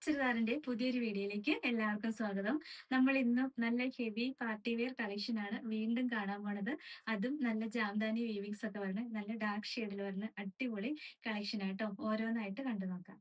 ചുരിദാറിന്റെ പുതിയൊരു വീഡിയോയിലേക്ക് എല്ലാവർക്കും സ്വാഗതം. നമ്മൾ ഇന്നും നല്ല ഹെവി പാർട്ടി വെയർ കളക്ഷൻ ആണ് വീണ്ടും കാണാൻ പോണത്. അതും നല്ല ജാംദാനി വീവിങ്സ് ഒക്കെ വരുന്ന നല്ല ഡാർക്ക് ഷെയ്ഡിൽ വരുന്ന അടിപൊളി കളക്ഷൻ ആട്ടോ. ഓരോന്നായിട്ട് കണ്ടു നോക്കാം.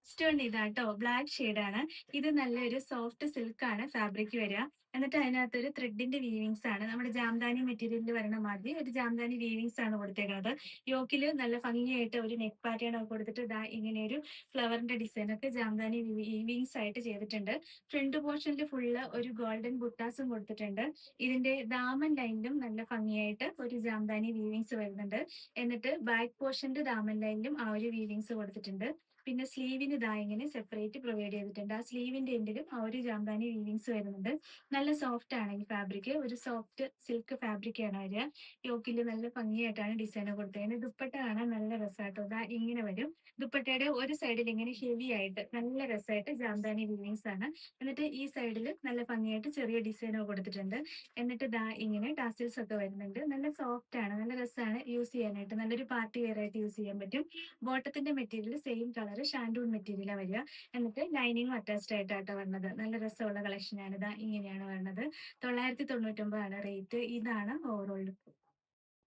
ഫസ്റ്റ് വൺ ഇതാട്ടോ, ബ്ലാക്ക് ഷെയ്ഡാണ്. ഇത് നല്ലൊരു സോഫ്റ്റ് സിൽക്ക് ആണ് ഫാബ്രിക് വരിക. എന്നിട്ട് അതിനകത്തൊരു ത്രെഡിന്റെ വീവിങ്സ് ആണ്. നമ്മുടെ ജാംദാനി മെറ്റീരിയലിൽ വരണ മാതിരി ഒരു ജാംദാനി വീവിങ്സ് ആണ് കൊടുത്തേക്കുന്നത്. യോക്കില് നല്ല ഭംഗിയായിട്ട് ഒരു നെക്ക് പാറ്റേൺ ഒക്കെ കൊടുത്തിട്ട് ഇതാ ഇങ്ങനെ ഒരു ഫ്ലവറിന്റെ ഡിസൈൻ ഒക്കെ ജാംദാനി വീവിങ്സ് ആയിട്ട് ചെയ്തിട്ടുണ്ട്. ഫ്രണ്ട് പോർഷനിൽ ഫുള്ള് ഒരു ഗോൾഡൻ ബുട്ടാസും കൊടുത്തിട്ടുണ്ട്. ഇതിന്റെ ദാമൻ ലൈനിലും നല്ല ഭംഗിയായിട്ട് ഒരു ജാംദാനി വീവിങ്സ് വരുന്നുണ്ട്. എന്നിട്ട് ബാക്ക് പോർഷന്റെ ദാമൻ ലൈനിലും ആ ഒരു വീവിങ്സ് കൊടുത്തിട്ടുണ്ട്. പിന്നെ സ്ലീവിന് ഇതാ ഇങ്ങനെ സെപ്പറേറ്റ് പ്രൊവൈഡ് ചെയ്തിട്ടുണ്ട്. ആ സ്ലീവിന്റെ എൻഡിലും ആ ഒരു ജാംദാനി വീവിങ്സ് വരുന്നുണ്ട്. നല്ല സോഫ്റ്റ് ആണ് ഈ ഫാബ്രിക്. ഒരു സോഫ്റ്റ് സിൽക്ക് ഫാബ്രിക് ആണ് വരിക. യോക്കിൽ നല്ല ഭംഗിയായിട്ടാണ് ഡിസൈൻ കൊടുത്തത്. ദുപ്പട്ട കാണാൻ നല്ല രസമായിട്ടോ. ഇതാ ഇങ്ങനെ വരും. ദുപ്പട്ടയുടെ ഒരു സൈഡിൽ ഇങ്ങനെ ഹെവി ആയിട്ട് നല്ല രസമായിട്ട് ജാംദാനി വീവിങ്സ് ആണ്. എന്നിട്ട് ഈ സൈഡിൽ നല്ല ഭംഗിയായിട്ട് ചെറിയ ഡിസൈനോ കൊടുത്തിട്ടുണ്ട്. എന്നിട്ട് ദാ ഇങ്ങനെ ടാസിൽസ് ഒക്കെ വരുന്നുണ്ട്. നല്ല സോഫ്റ്റ് ആണ്, നല്ല രസമാണ് യൂസ് ചെയ്യാനായിട്ട്. നല്ലൊരു പാർട്ടി വെയർ ആയിട്ട് യൂസ് ചെയ്യാൻ പറ്റും. ബോട്ടത്തിന്റെ മെറ്റീരിയൽ സെയിം കളർ ഷാൻഡൂൺ മെറ്റീരിയലാണ് വരിക. എന്നിട്ട് ലൈനിങ്ങും അറ്റാച്ച്ഡ് ആയിട്ടാട്ടോ വരുന്നത്. നല്ല രസമുള്ള കളക്ഷനാണ്. ഇതാ ഇങ്ങനെയാണ് വരുന്നത്. 999 ആണ് റേറ്റ്. ഇതാണ് ഓവറോൾ ലുക്ക്.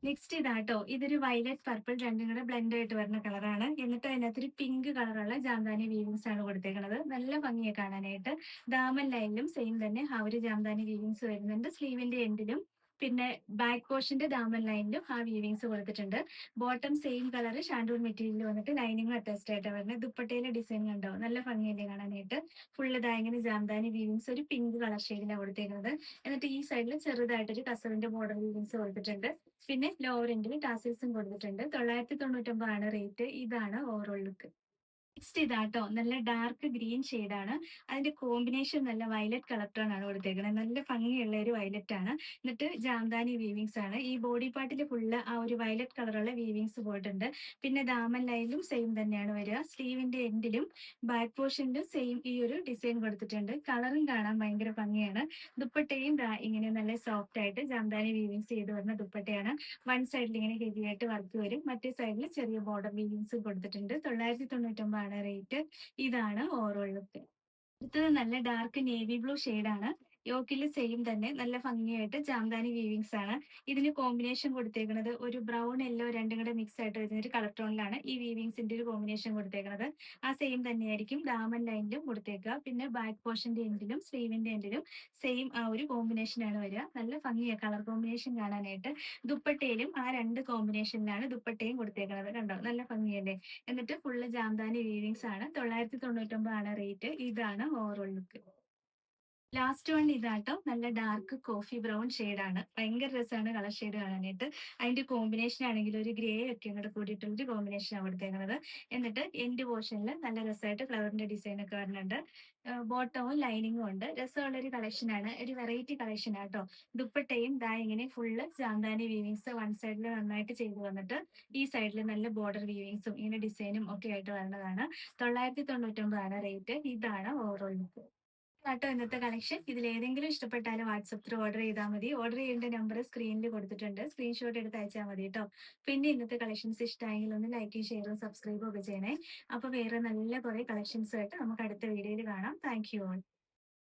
നെക്സ്റ്റ് ഇതാട്ടോ, ഇതൊരു വയലറ്റ് പർപ്പിൾ രണ്ടും കൂടെ ബ്ലെൻഡ് ആയിട്ട് വരുന്ന കളറാണ്. എന്നിട്ട് അതിനകത്തൊരു പിങ്ക് കളറുള്ള ജാംദാനി വീവിങ്സ് ആണ് കൊടുത്തേക്കുന്നത്. നല്ല ഭംഗിയെ കാണാനായിട്ട്. ദാമൻ ലൈനിലും സെയിം തന്നെ ആ ഒരു ജാംദാനി വീവിങ്സ് വരുന്നുണ്ട്. സ്ലീവിന്റെ എൻഡിലും പിന്നെ ബാക്ക് പോർഷന്റെ ദാമൻ ലൈനിലും ആ വീവിങ്സ് കൊടുത്തിട്ടുണ്ട്. Bottom same colour shantoon material വന്നിട്ട് ലൈനിങ്ങും അറ്റാച്ച്ഡ് ആയിട്ട് വരുന്നത്. ദുപ്പട്ടയിലെ ഡിസൈൻ കണ്ടോ, നല്ല ഭംഗിയല്ലേ കാണാനായിട്ട്. ഫുള്ള് ഇങ്ങനെ ജാംദാനി വീവിങ്സ് ഒരു പിങ്ക് കളർ ഷെയ്ഡിലാണ് കൊടുത്തേക്കുന്നത്. എന്നിട്ട് ഈ സൈഡിൽ ചെറുതായിട്ടൊരു കസവിന്റെ ബോർഡർ വീവിങ്സ് കൊടുത്തിട്ടുണ്ട്. പിന്നെ ലോവർ എൻഡിൽ ടാസിൽസും കൊടുത്തിട്ടുണ്ട്. 999 ആണ് റേറ്റ്. ഇതാണ് ഓവറോൾ ലുക്ക്. നെക്സ്റ്റ് ഇതാട്ടോ, നല്ല ഡാർക്ക് ഗ്രീൻ ആണ്. അതിന്റെ കോമ്പിനേഷൻ നല്ല വയലറ്റ് കളർ ടോൺ ആണ് കൊടുത്തേക്കുന്നത്. നല്ല ഭംഗിയുള്ള ഒരു വയലറ്റ് ആണ്. എന്നിട്ട് ജാംദാനി വീവിങ്സ് ആണ്. ഈ ബോഡി പാർട്ടിൽ ഫുള്ള് ആ ഒരു വയലറ്റ് കളറുള്ള വീവിങ്സ് പോയിട്ടുണ്ട്. പിന്നെ ദാമൻ ലൈനിലും സെയിം തന്നെയാണ് വരിക. സ്ലീവിന്റെ എൻഡിലും ബാക്ക് പോർഷനിലും സെയിം ഈ ഒരു ഡിസൈൻ കൊടുത്തിട്ടുണ്ട്. കളറും കാണാൻ ഭയങ്കര ഭംഗിയാണ്. ദുപ്പട്ടയും ഇങ്ങനെ നല്ല സോഫ്റ്റ് ആയിട്ട് ജാംദാനി വീവിങ്സ് ചെയ്ത് വരുന്ന ദുപ്പട്ടയാണ്. വൺ സൈഡിൽ ഇങ്ങനെ ഹെവി ആയിട്ട് വർക്ക് വരും. മറ്റേ സൈഡിൽ ചെറിയ ബോർഡർ വീവിങ്സും കൊടുത്തിട്ടുണ്ട്. 999 ആണ് റേറ്റ്. ഇതാണ് ഓവറോൾ ലുക്ക്. അടുത്തത് നല്ല ഡാർക്ക് നേവി ബ്ലൂ ആണ്. യോക്കിൽ സെയിം തന്നെ നല്ല ഭംഗിയായിട്ട് ജാംദാനി വീവിങ്സ് ആണ്. ഇതിന് കോമ്പിനേഷൻ കൊടുത്തേക്കുന്നത് ഒരു ബ്രൗൺ യെല്ലോ രണ്ടും കൂടെ മിക്സ് ആയിട്ട് വരുന്ന ഒരു കളർ ടോണിലാണ് ഈ വീവിങ്സിന്റെ ഒരു കോമ്പിനേഷൻ കൊടുത്തേക്കുന്നത്. ആ സെയിം തന്നെയായിരിക്കും ദാമൻ ലൈനിലും കൊടുത്തേക്കുക. പിന്നെ ബാക്ക് പോർഷന്റെ എൻഡിലും സ്ലീവിന്റെ എൻഡിലും സെയിം ആ ഒരു കോമ്പിനേഷൻ ആണ് വരിക. നല്ല ഭംഗിയാണ് കളർ കോമ്പിനേഷൻ കാണാനായിട്ട്. ദുപ്പട്ടയിലും ആ രണ്ട് കോമ്പിനേഷനിലാണ് ദുപ്പട്ടയും കൊടുത്തേക്കുന്നത്. കണ്ടോ, നല്ല ഭംഗിയല്ലേ. എന്നിട്ട് ഫുള്ള് ജാംദാനി വീവിങ്സ് ആണ്. 999 ആണ് റേറ്റ്. ഇതാണ് ഓവറോൾ ലുക്ക്. ലാസ്റ്റ് വൺ ഇതാട്ടോ, നല്ല ഡാർക്ക് കോഫി ബ്രൗൺ ആണ്. ഭയങ്കര രസമാണ് കളർ ഷെയ്ഡ് കാണാനായിട്ട്. അതിന്റെ കോമ്പിനേഷൻ ആണെങ്കിൽ ഒരു ഗ്രേ ഒക്കെ അങ്ങോട്ട് കൂടിയിട്ടുള്ളൊരു കോമ്പിനേഷനാണ് കൊടുത്തേക്കുന്നത്. എന്നിട്ട് എൻഡ് പോർഷനിൽ നല്ല രസമായിട്ട് ഫ്ലവറിന്റെ ഡിസൈൻ ഒക്കെ വരുന്നുണ്ട്. ബോട്ടവും ലൈനിങ്ങും ഉണ്ട്. രസമുള്ള ഒരു കളക്ഷനാണ്. ഒരു വെറൈറ്റി കളക്ഷൻ ആട്ടോ. ദുപ്പട്ടയും ഇങ്ങനെ ഫുള്ള് ജാംദാനി വീവിങ്സ് വൺ സൈഡിൽ നന്നായിട്ട് ചെയ്തു വന്നിട്ട് ഈ സൈഡിൽ നല്ല ബോർഡർ വീവിങ്സും ഇങ്ങനെ ഡിസൈനും ഒക്കെ ആയിട്ട് വരുന്നതാണ്. 999 ആണ് റേറ്റ്. ഇതാണ് ഓവറോൾ ലുക്ക്. കേട്ടോ ഇന്നത്തെ കളക്ഷൻ. ഇതിൽ ഏതെങ്കിലും ഇഷ്ടപ്പെട്ടാലും വാട്സപ്പ് ത്രൂ ഓർഡർ ചെയ്താൽ മതി. ഓർഡർ ചെയ്യേണ്ട നമ്പർ സ്ക്രീനിൽ കൊടുത്തിട്ടുണ്ട്. സ്ക്രീൻഷോട്ട് എടുത്ത് അയച്ചാൽ മതി കേട്ടോ. പിന്നെ ഇന്നത്തെ കളക്ഷൻസ് ഇഷ്ടമായെങ്കിൽ ഒന്ന് ലൈക്കും ഷെയറും സബ്സ്ക്രൈബും ഒക്കെ ചെയ്യണേ. അപ്പൊ വേറെ നല്ല കുറെ കളക്ഷൻസ് ആയിട്ട് നമുക്ക് അടുത്ത വീഡിയോയിൽ കാണാം. Thank you all.